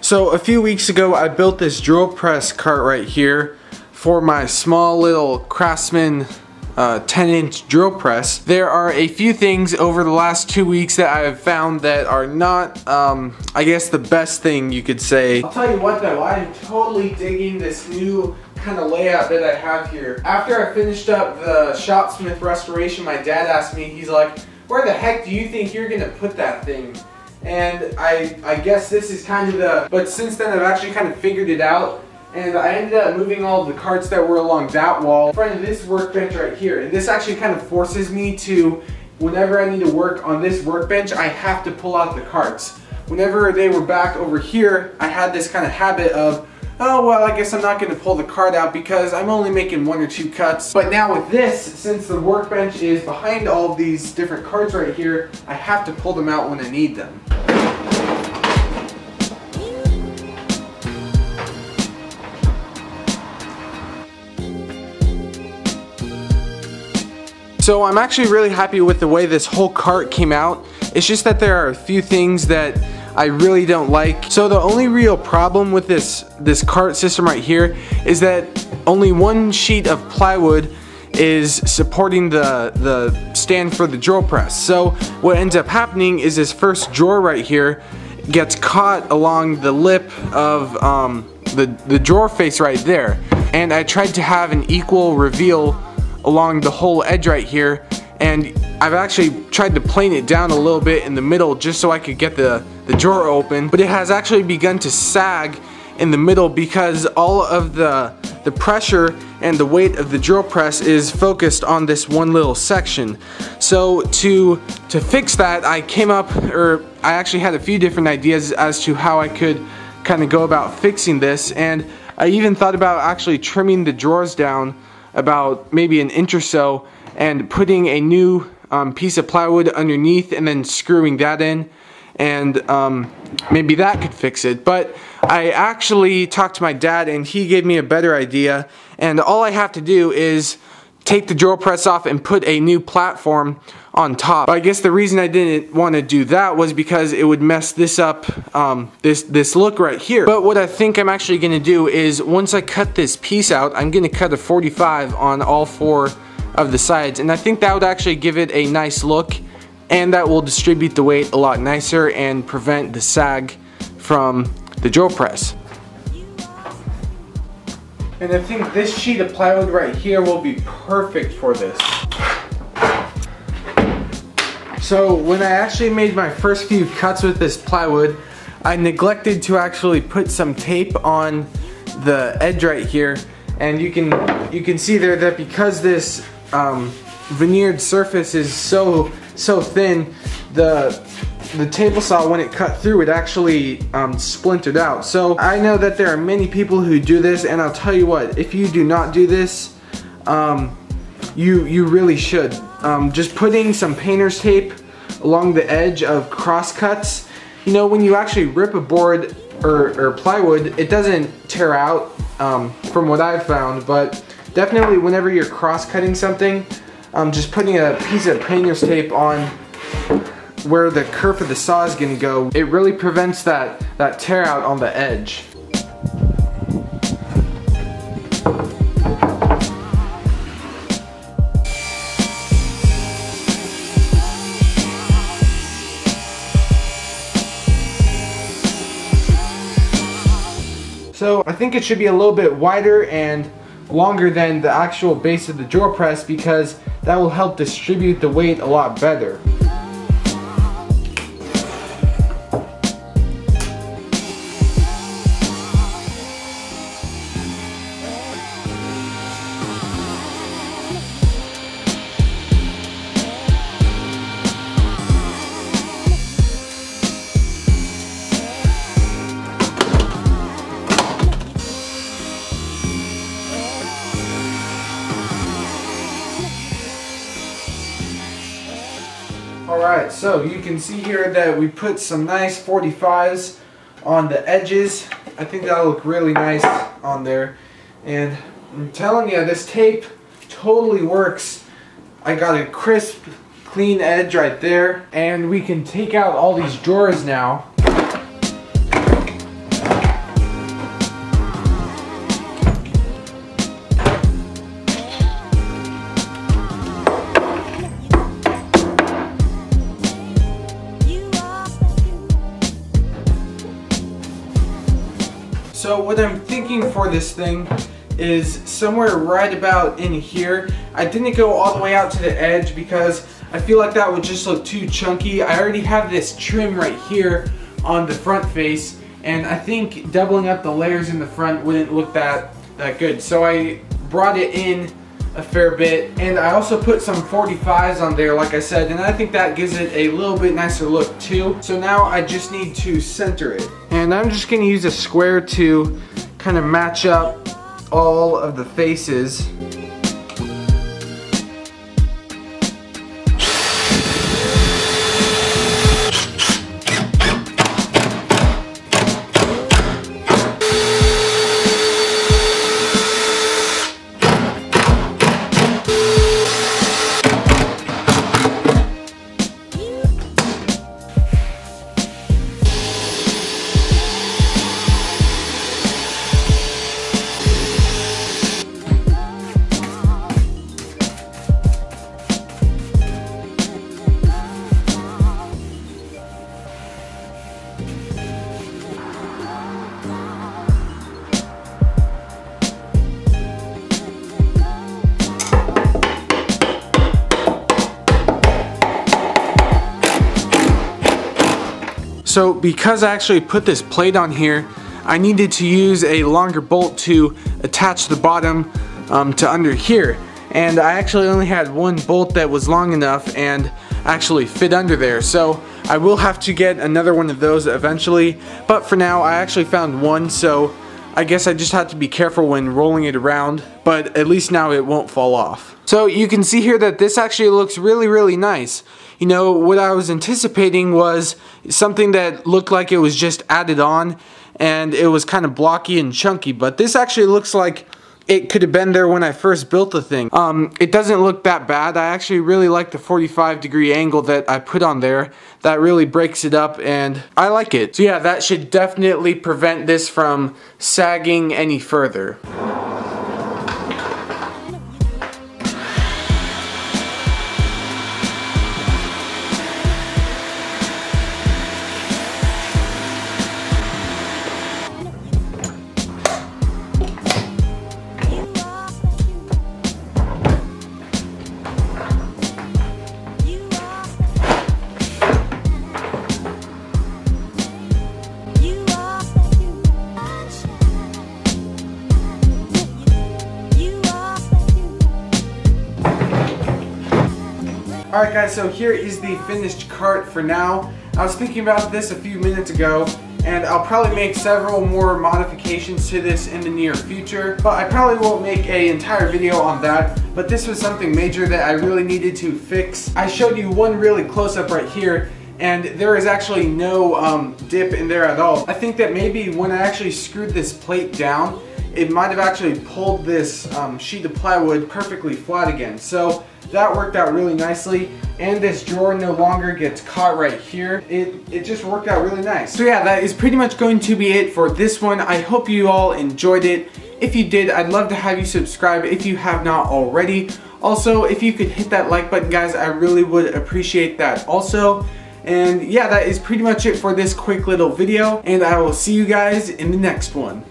So a few weeks ago I built this drill press cart right here for my small little Craftsman 10-inch drill press. There are a few things over the last 2 weeks that I have found that are not, I guess, the best thing you could say. I'll tell you what though, I'm totally digging this new kind of layout that I have here. After I finished up the Shopsmith restoration, my dad asked me, he's like, where the heck do you think you're gonna put that thing? And I guess this is kind of the, but since then I've actually kind of figured it out. And I ended up moving all of the carts that were along that wall in front of this workbench right here. And this actually kind of forces me to, whenever I need to work on this workbench, I have to pull out the carts. Whenever they were back over here, I had this kind of habit of, oh well, I guess I'm not going to pull the cart out because I'm only making 1 or 2 cuts. But now with this, since the workbench is behind all of these different carts right here, I have to pull them out when I need them. So I'm actually really happy with the way this whole cart came out. It's just that there are a few things that I really don't like. So the only real problem with this cart system right here is that only one sheet of plywood is supporting the stand for the drill press. So what ends up happening is this first drawer right here gets caught along the lip of the drawer face right there. And I tried to have an equal reveal along the whole edge right here, and I've actually tried to plane it down a little bit in the middle just so I could get the drawer open, but it has actually begun to sag in the middle because all of the pressure and the weight of the drill press is focused on this one little section. So to fix that, I actually had a few different ideas as to how I could kind of go about fixing this, and I even thought about actually trimming the drawers down about maybe 1 inch or so and putting a new piece of plywood underneath and then screwing that in, and maybe that could fix it. But I actually talked to my dad and he gave me a better idea, and all I have to do is take the drill press off and put a new platform on top. But I guess the reason I didn't want to do that was because it would mess this up, this look right here. But what I think I'm actually going to do is, once I cut this piece out, I'm going to cut a 45 on all 4 of the sides, and I think that would actually give it a nice look, and that will distribute the weight a lot nicer and prevent the sag from the drill press. And I think this sheet of plywood right here will be perfect for this. So when I actually made my first few cuts with this plywood, I neglected to actually put some tape on the edge right here, and you can see there that because this veneered surface is so thin, the table saw, when it cut through, it actually splintered out. So I know that there are many people who do this, and I'll tell you what, if you do not do this, you really should. Just putting some painter's tape along the edge of cross cuts, you know, when you actually rip a board or plywood, it doesn't tear out, from what I've found, but definitely whenever you're cross cutting something, just putting a piece of painter's tape on where the kerf of the saw is going to go, it really prevents that tear out on the edge. So I think it should be a little bit wider and longer than the actual base of the drill press, because that will help distribute the weight a lot better. Alright, so you can see here that we put some nice 45s on the edges. I think that'll look really nice on there. And I'm telling you, this tape totally works. I got a crisp, clean edge right there. And we can take out all these drawers now. So what I'm thinking for this thing is somewhere right about in here. I didn't go all the way out to the edge because I feel like that would just look too chunky. I already have this trim right here on the front face, and I think doubling up the layers in the front wouldn't look that good. So I brought it in a fair bit, and I also put some 45s on there like I said, and I think that gives it a little bit nicer look too. So now I just need to center it, and I'm just going to use a square to kind of match up all of the faces. So because I actually put this plate on here, I needed to use a longer bolt to attach the bottom to under here. And I actually only had one bolt that was long enough and actually fit under there. So I will have to get another one of those eventually. But for now, I actually found one, so I guess I just have to be careful when rolling it around. But at least now it won't fall off. So you can see here that this actually looks really nice. You know, what I was anticipating was something that looked like it was just added on and it was kind of blocky and chunky, but this actually looks like it could have been there when I first built the thing. It doesn't look that bad. I actually really like the 45-degree angle that I put on there. That really breaks it up and I like it. So yeah, that should definitely prevent this from sagging any further. Alright guys, so here is the finished cart for now. I was thinking about this a few minutes ago, and I'll probably make several more modifications to this in the near future, but I probably won't make an entire video on that. But this was something major that I really needed to fix. I showed you one really close-up right here, and there is actually no dip in there at all. I think that maybe when I actually screwed this plate down, it might have actually pulled this sheet of plywood perfectly flat again. So that worked out really nicely, and this drawer no longer gets caught right here. It just worked out really nice. So yeah, that is pretty much going to be it for this one. I hope you all enjoyed it. If you did, I'd love to have you subscribe if you have not already. Also, if you could hit that like button, guys, I really would appreciate that also. And yeah, that is pretty much it for this quick little video, and I will see you guys in the next one.